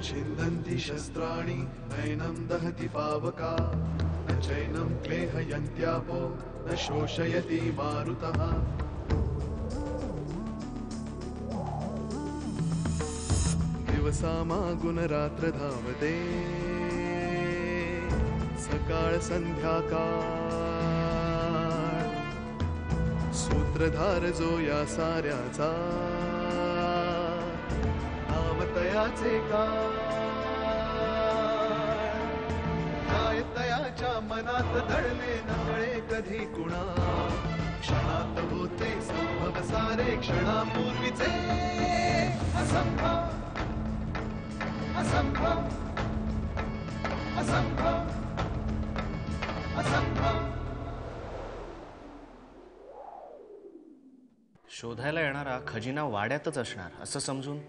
छिन्दन्ति शस्त्राणि नैनं दहति पावका न चैनं क्लेहयन्त्यापो न शोषयति मारुतः दिवसामागुण रात्र धावते सकाळ संध्याकाळ सूत्रधार जो या साऱ्याचा नावतयाचे काय तयाच्या मनात दडले नकळे कधी कुणा क्षणात होते संभव सारे क्षणापूर्वीचे असंभव असंभव असंभव असंभव. शोधायला येणारा खजिना वाड्यातच असणार असं समजून,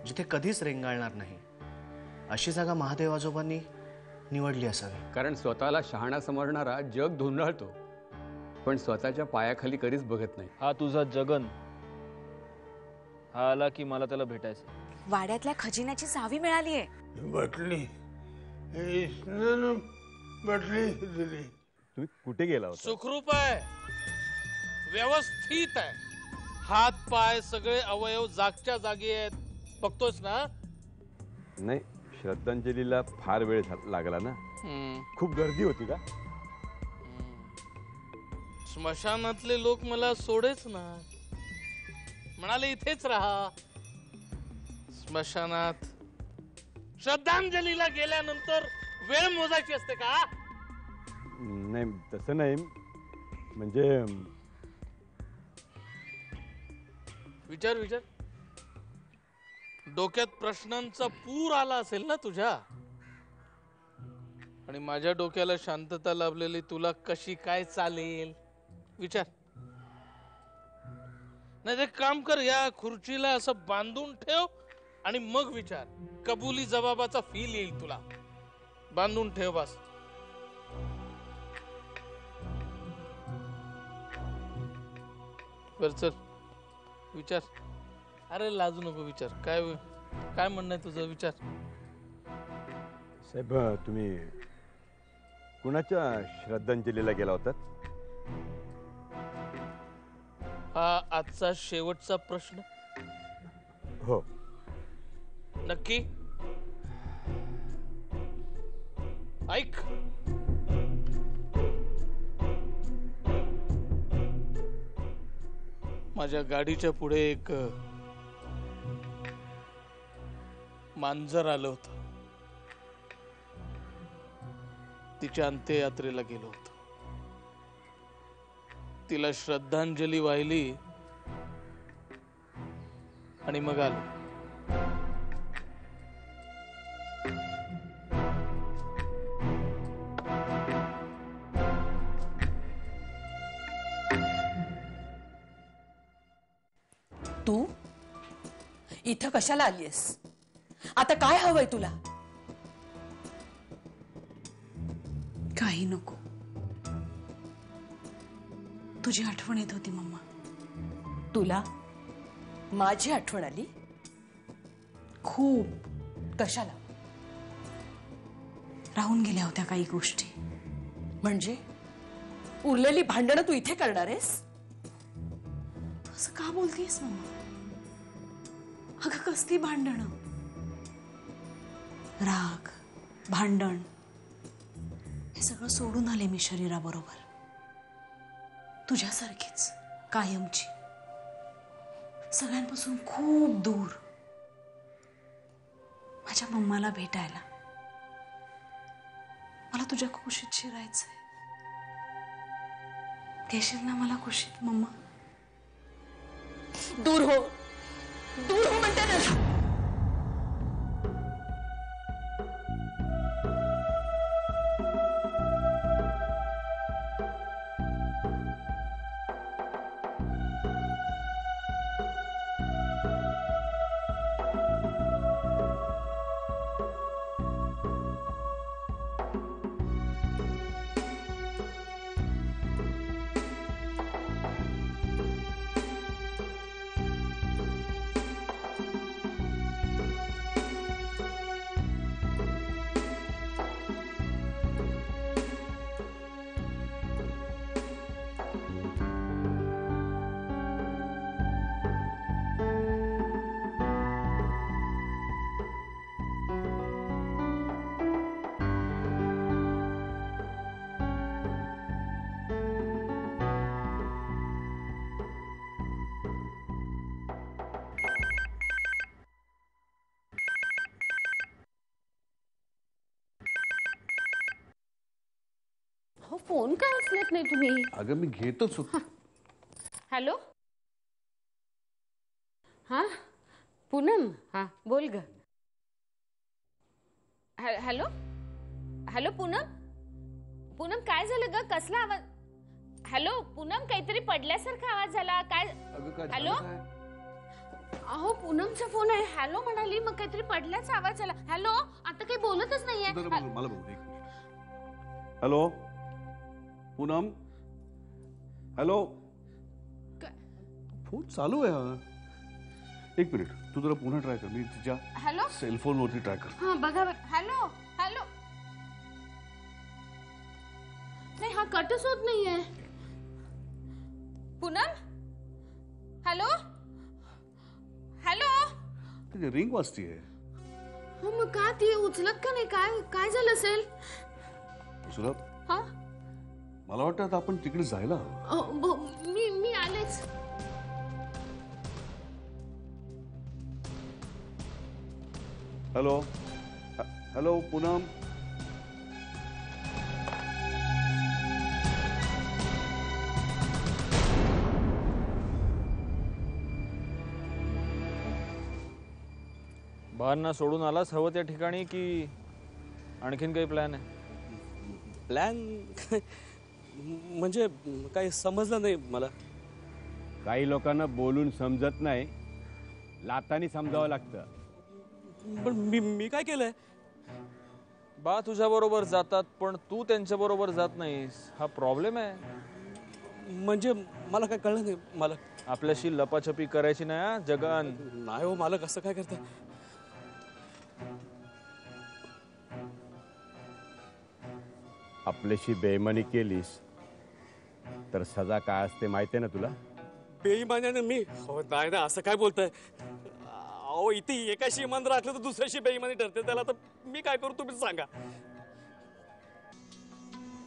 जिथे कधीच रेंगाळणार नाही अशी जागा महादेव आजोबांनी निवडली असावी. कारण स्वतःला शहाणा समजणारा जग धुंडाळतो, पण स्वतःच्या पायाखाली कधीच बघत नाही. हा तुझा जगन हा आला की मला त्याला भेटायचं. वाड्यातल्या खजिन्याची चावी मिळालीये. बटली दिली. तुम्ही कुठे गेला होता? सुखरूप आहे, व्यवस्थित आहे, हात पाय सगळे अवयव जागच्या जागी आहेत. बघतोस ना? नाही, श्रद्धांजलीला फार वेळ लागला ना. खूप गर्दी होती का? स्मशानातले लोक मला सोडेच ना, म्हणाले इथेच राहा. स्मशानात श्रद्धांजलीला गेल्यानंतर वेळ मोजायची असते का? नाही, तसं नाही. म्हणजे विचार विचार. डोक्यात प्रश्नांचा पूर आला असेल ना तुझ्या, आणि माझ्या डोक्याला शांतता लाभलेली तुला कशी काय चालेल? विचार. नाही ते काम कर, या खुर्चीला असं बांधून ठेव आणि मग विचार. कबुली जबाबाचा फील येईल तुला. बांधून ठेव बस. बर चल विचार. अरे लाजू नको, विचार. काय काय म्हणणं आहे तुझं? विचार. साहेब, तुम्ही कुणाच्या श्रद्धांजलीला गेला होतात? हा आजचा शेवटचा प्रश्न. हो. नक्की? ऐक, माझ्या गाडीच्या पुढे एक मांजर आलं होतं. तिच्या अंत्ययात्रेला गेलो होतो. तिला श्रद्धांजली वाहिली आणि मग आलो. तू इथं कशाला आलीयस? आता काय हवंय तुला? काही नको. तुझी आठवण येत होती मम्मा. तुला माझी आठवण आली? खूप. कशाला? राहून गेल्या होत्या काही गोष्टी. म्हणजे उरलेली भांडणं तू इथे करणार आहेस? असं का बोलतेस मम्मा? अगं कसली भांडणं? राग, भांडण हे सगळं सोडून आले मी शरीराबरोबर. तुझ्यासारखीच कायमची, सगळ्यांपासून खूप दूर. माझ्या मम्माला भेटायला. मला तुझ्या कुशीत शिरायचंय. घेशील ना मला कुशीत मम्मा? दूर हो, दूर हो म्हणते ना. अहो फोन का उचलत नाही तुम्ही? अगं मी घेतच होतो. हॅलो. हा पूनम, हा बोल ग. Hello hello Poonam. पूनम काय झालं ग? कसला आवाज? हॅलो पूनम, काहीतरी पडल्यासारखा आवाज झाला काय? हॅलो. अहो पूनमचा फोन आहे. हॅलो म्हणाली, मग काहीतरी पडल्याचा आवाज झाला. हॅलो, आता काही बोलतच नाहीये. मला बघू दे. हॅलो पूनम. हॅलो. फोन चालू आहे हा. एक मिनिट, तू जरा पुन्हा ट्राय कर. मी तुझ्या हॅलो सेलफोन वरती ट्राय कर. हा बघा. Hello hello. नाही, हा कटच होत नाहीये. पूनम. Hello hello. तुझी रिंग वाजतीये. हो मग का ती उचलत का नाही? काय काय झालं असेल? उचलत? हा. मला वाटतं आता आपण तिकडे जायला हवं. मी आलेच. Hello hello Poonam. बाहेरना सोडून आलास हवं त्या ठिकाणी की आणखीन काही प्लॅन आहे? प्लॅन म्हणजे काही समजलं नाही मला. काही लोकांना बोलून समजत नाही, लातानी समजावं लागतं. पण मी काय केलंय? बा तुझ्या बरोबर जातात पण तू त्यांच्या बरोबर जात नाहीस, हा प्रॉब्लेम आहे. म्हणजे मला काय कळलं नाही. मला आपल्याशी लपाछपी करायची नाही जगन. नाही हो मालक, असं काय करता? आपल्याशी बेईमानी केलीस तर सजा काय असते माहितीये ना तुला? बेईमान्याने मी? हो नाही ना, असं काय बोलताय? अहो इथे एकाशी इमान राखलं तर दुसऱ्याशी बेईमानी ठरते. त्याला तर मी काय करू तुम्हीच सांगा.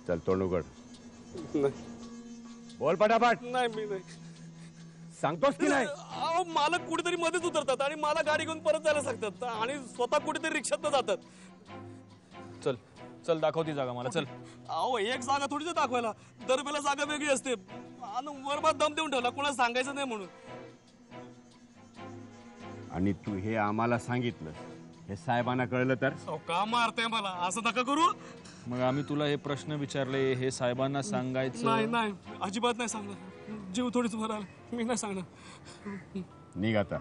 चल तोंड उघड. नाही. बोल पटापट. नाही मी नाही. सांगतोस की नाही? अहो मालक कुठेतरी मध्येच उतरतात आणि मला गाडी घेऊन परत जायला सांगतात आणि स्वतः कुठेतरी रिक्षात जातात. चल चल दाखव ती जागा मला. चल. अहो एक जागा थोडीच दाखवायला, दरवेळेला जागा वेगळी असते आणि वरबाद दम देऊन ठेवला, कोणाला सांगायचं नाही म्हणून. आणि तू हे आम्हाला सांगितलं, हे साहेबांना कळलं तर? का मारते मला? असं नका करू. मग आम्ही तुला हे प्रश्न विचारले, हे साहेबांना सांगायचं? नाही नाही, अजिबात नाही सांगणार. जीव थोडीच भराल, मी नाही सांगणार. निघ आता.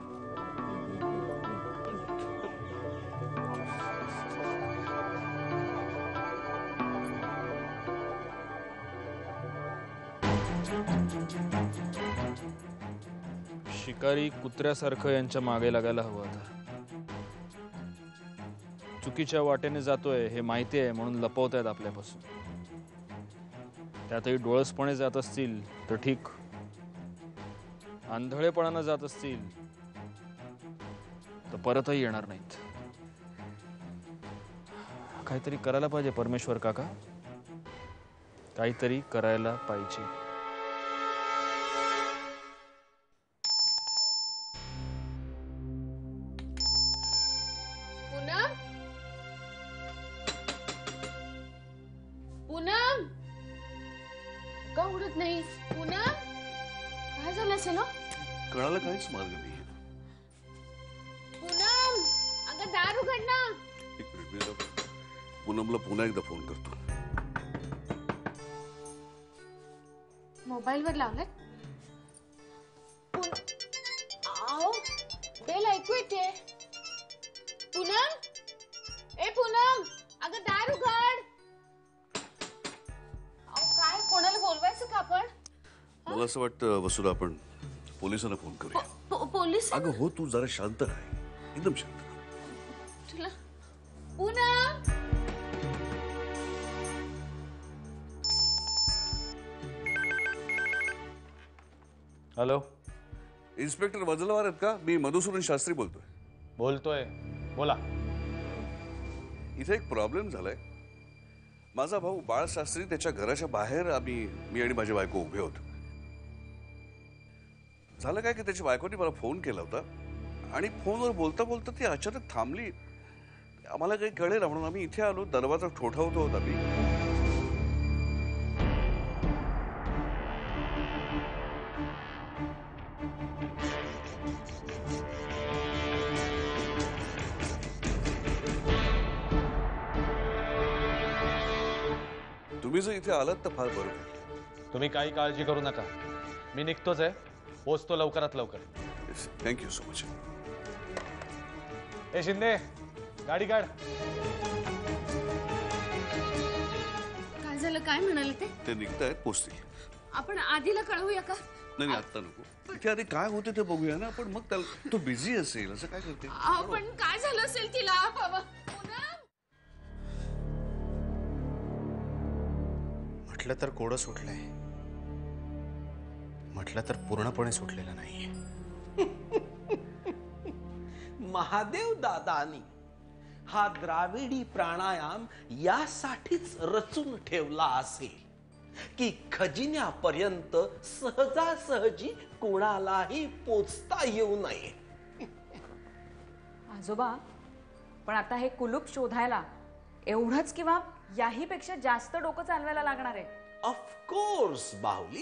शिकारी कुत्र्यासारखं यांच्या मागे लागायला हवं आता. चुकीच्या वाटेने जातोय हे माहिती आहे म्हणून लपवतायत आपल्यापासून. त्यातही डोळसपणे जात असतील तर ठीक, आंधळेपणानं जात असतील तर परतही येणार नाहीत. काहीतरी करायला पाहिजे परमेश्वर काका, काहीतरी करायला पाहिजे. पूनम का उडत नाही? पूनम काय झालं असेल? कळायला काहीच मार्ग नाही. पूनम अगं दार उघड ना. एक मिनिट, मी पूनमला पुन्हा एकदा फोन करतो. मोबाईल वर लावलाय. आओ बेल ऐकू येते. पूनम, ए पूनम अगं दार उघड. काय कोणाला बोलवायचं का आपण? मला असं वाटतं वसुला, आपण पोलिसांना फोन करूया. पोलीस? अगं हो, तू जरा शांत राह, एकदम शांत. तुला पूनम. हॅलो, इन्स्पेक्टर वजलवार आहेत का? मी मधुसूदन शास्त्री बोलतोय. बोलतोय, बोला. इथे एक प्रॉब्लेम झालाय. माझा भाऊ बाळशास्त्री, त्याच्या घराच्या बाहेर मी आणि माझी बायको उभे होतो. झालं काय की त्याची बायकोनी मला फोन केला होता आणि फोनवर बोलता बोलता ती अचानक थांबली. आम्हाला काही कळेल म्हणून आम्ही इथे आलो. दरवाजा ठोठावतो होता मी. तुम्ही जर इथे आलात तर फार बरं होईल. तुम्ही काही काळजी करू नका, मी निघतोच आहे, पोचतो लवकरात लवकर. Thank you so much. ए शिंदे, गाडी काढ. काय झालं, काय म्हणाले ते? ते निघतायत, पोचतील. आपण आधीला कळवूया का? नाही आता नको, इथे आधी काय होते ते बघूया ना. पण मग त्याला तो बिझी असेल असं काय करते. पण काय झालं असेल तिला? म्हटलं तर कोडं सुटलंय, म्हटलं तर पूर्णपणे सुटलेलं नाहीये. महादेव दादानी हा द्राविडी प्राणायाम यासाठीच रचून ठेवला असेल की खजिन्यापर्यंत सहजासहजी कोणालाही पोचता येऊ नये. आजोबा, पण आता हे कुलूप शोधायला एवढंच किंवा याही पेक्षा जास्त डोकं चालवायला लागणार आहे. ऑफकोर्स बाहुली,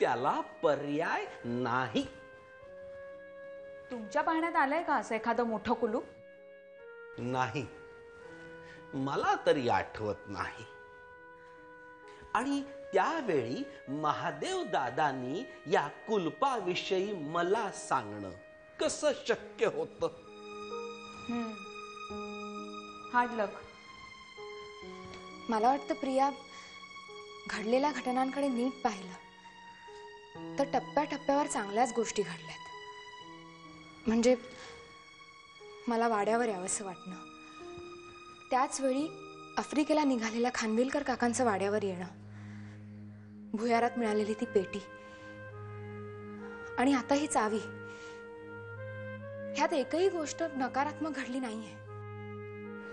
त्याला पर्याय नाही. तुमच्या पाहण्यात आलंय का असं एखादं मोठं कुलूप? नाही, मला तरी आठवत नाही. आणि त्यावेळी महादेव दादांनी या कुलपाविषयी मला सांगणं कसं शक्य होतं? हार्ड लक. मला वाटतं प्रिया, घडलेल्या घटनांकडे नीट पाहिलं तर टप्प्याटप्प्यावर चांगल्याच गोष्टी घडल्यात. म्हणजे मला वाड्यावर यावंसं वाटणं, त्याच वेळी आफ्रिकेला निघालेल्या खानविलकर काकांचं वाड्यावर येणं, भुयारात मिळालेली ती पेटी आणि आता ही चावी, ह्यात एकही गोष्ट नकारात्मक घडली नाहीये.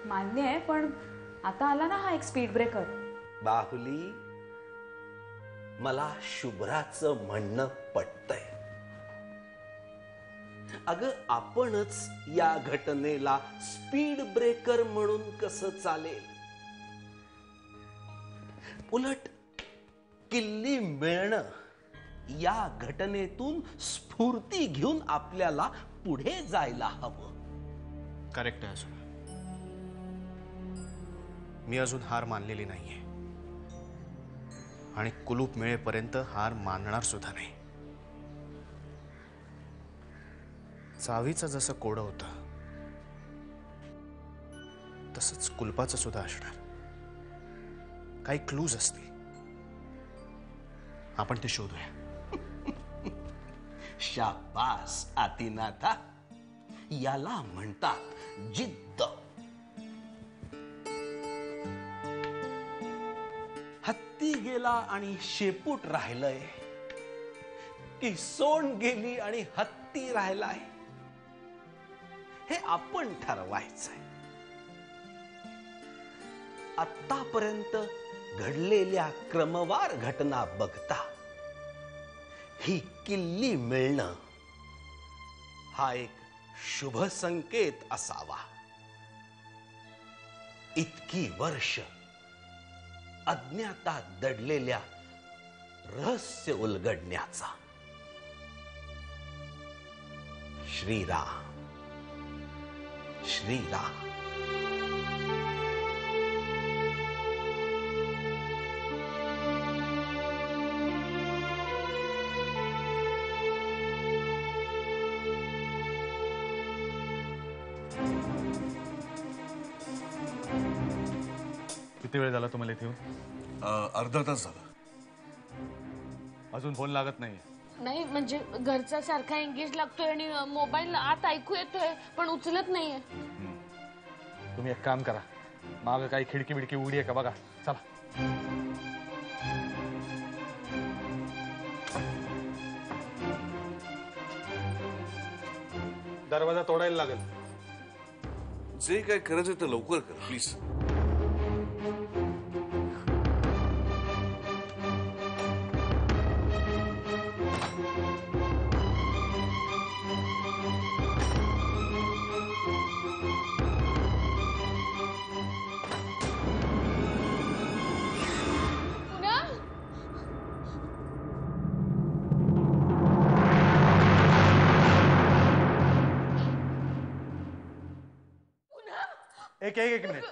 मान्य आहे, पण आता आला ना हा एक स्पीड ब्रेकर. बाहुली, मला शुभ्राचं म्हणणं पटतंय. अगं, आपणच या घटनेला स्पीड ब्रेकर म्हणून कसं चालेल? उलट किल्ली मिळणं या घटनेतून स्फूर्ती घेऊन आपल्याला पुढे जायला हवं. करेक्ट आहे अजून. मी अजून हार मानलेली नाहीये आणि कुलूप मिळेपर्यंत हार मानणार सुद्धा नाही. चावीचं जसं कोडं होतं तसंच कुलपाचं सुद्धा असणार. काही क्लूज असतील, आपण ते शोधूया. शाबास आदिनाथा, याला म्हणतात जिद्द. हत्ती गेला आणि शेपूट राहिलंय की सोंड गेली आणि हत्ती राहिलाय, हे आपण ठरवायचंय. आतापर्यंत घडलेल्या क्रमवार घटना बघता ही किल्ली मिळणं हा एक शुभ संकेत असावा. इतकी वर्ष अज्ञातात दडलेल्या रहस्य उलगडण्याचा. श्रीराम श्रीराम. किती वेळ झाला तुम्हाला इथे येऊन? अर्धा तास झाला. अजून फोन लागत नाही? नाही, म्हणजे घरचा सारखा एंगेज लागतोय आणि मोबाईल आत ऐकू येतोय पण उचलत नाहीये. तुम्ही एक काम करा, माग काही खिडकी बिडकी उघडी आहे का बघा. चला. दरवाजा तोडायला लागेल. जे काय करायचं ते लवकर कर प्लीज. एक मिनिट.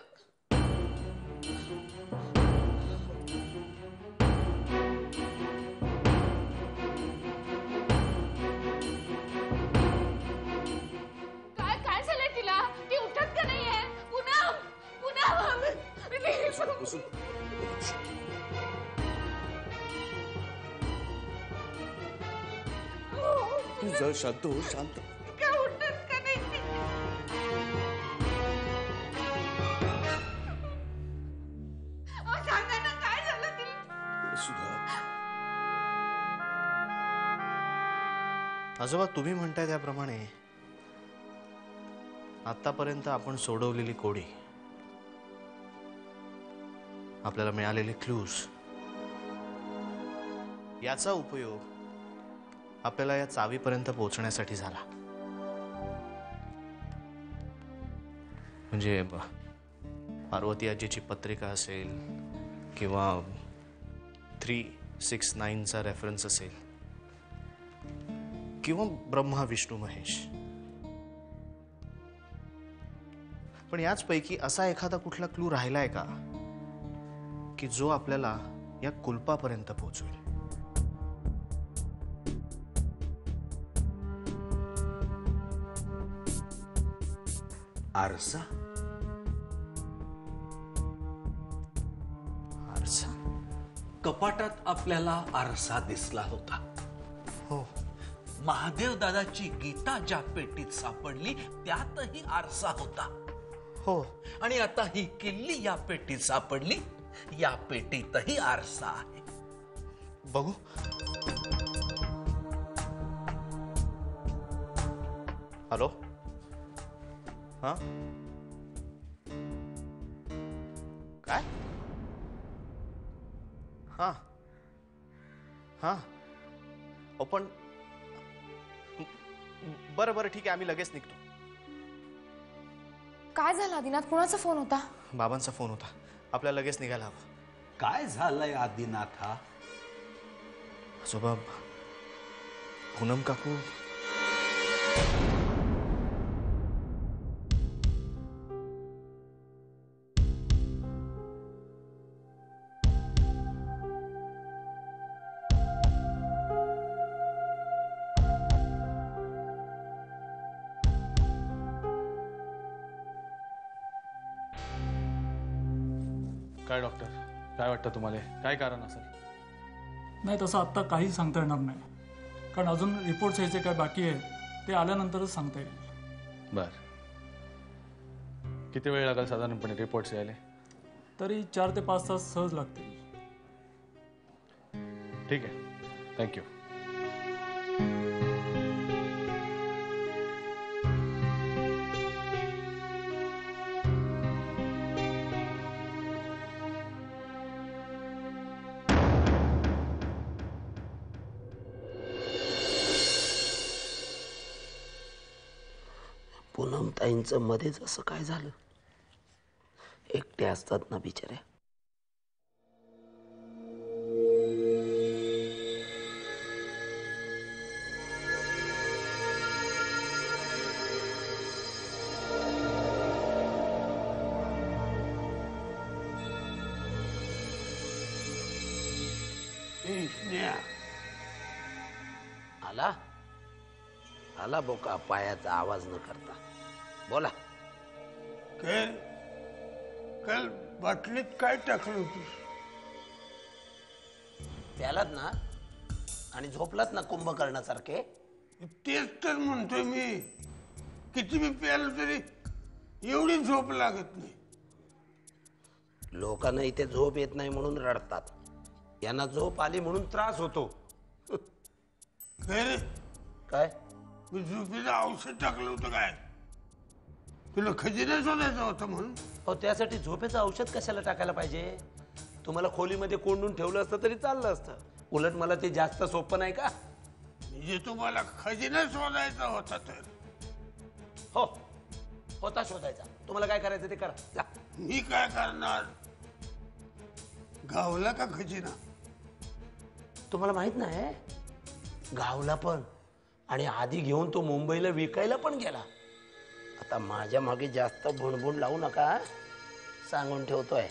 तू जर शांत हो, शांत. काय उठत का नाही? सांगा ना काय झालं तिला? सुधा, आजोबा तुम्ही म्हणताय त्याप्रमाणे आतापर्यंत आपण सोडवलेली कोडी, आपल्याला मिळालेले क्लूज, याचा उपयोग आपल्याला या चावीपर्यंत पोहोचण्यासाठी झाला. म्हणजे पार्वती आजीची पत्रिका असेल किंवा 369चा रेफरन्स असेल किंवा ब्रह्मा विष्णू महेश. पण याचपैकी असा एखादा कुठला क्लू राहिलाय का की जो आपल्याला या कुलपापर्यंत पोहोचवेल? आरसा. आरसा. कपाटात आपल्याला आरसा दिसला होता. हो. महादेव दादाची गीता ज्या पेटीत सापडली त्यातही आरसा होता. हो. आणि आता ही किल्ली या पेटीत सापडली, या पेटीतही आरसा आहे. बघू. हॅलो. हा काय? हा हा पण बरं बरं ठीक आहे, आम्ही लगेच निघतो. काय झालं आदिनाथ? कोणाचा फोन होता? बाबांचा फोन होता. आपल्याला लगेच निघायला हवं. काय झालंय आदिनाथा? आजोबा, पूनम काकू काय डॉक्टर, काय वाटतं तुम्हाला? काय कारण असेल? नाही, तसं आत्ता काही सांगता येणार नाही, कारण अजून रिपोर्ट्स यायचे काय बाकी आहे, ते आल्यानंतरच सांगता येईल. बर. किती वेळ लागेल साधारणपणे रिपोर्ट्स यायला? तरी 4 ते 5 तास सहज लागतील. ठीक आहे, थँक्यू. पूनमताईंचं मध्येच असं काय झालं? एकटे असतात ना बिचाऱ्या. आला आला बोका, पायाचा आवाज न करता. बोला. काल बाटलीत काय टाकलं होतीस? प्यालात ना आणि झोपलात ना कुंभकर्णासारखे. तेच तर म्हणतोय मी, किती मी प्यालो तरी एवढी झोप लागत नाही. लोकांना इथे झोप येत नाही म्हणून रडतात, यांना झोप आली म्हणून त्रास होतो. काय? मी झोपेचं औषध टाकलं होतं काय? तुला खजिना शोधायचा होता म्हणून? हो, त्यासाठी झोपेचं औषध कशाला टाकायला पाहिजे? तुम्हाला खोलीमध्ये कोंडून ठेवलं असतं तरी चाललं असतं. उलट मला ते जास्त सोपं नाही का? म्हणजे तुम्हाला खजिना शोधायचा होता तर? हो, होता शोधायचा. तुम्हाला काय करायचं ते करा. जा. मी काय करणार? गावला का खजिना? तुम्हाला माहित नाही? गावला पण, आणि आधी घेऊन तो मुंबईला विकायला पण गेला. आता माझ्या मागे जास्त भुणभुण लावू नका, सांगून ठेवतोय.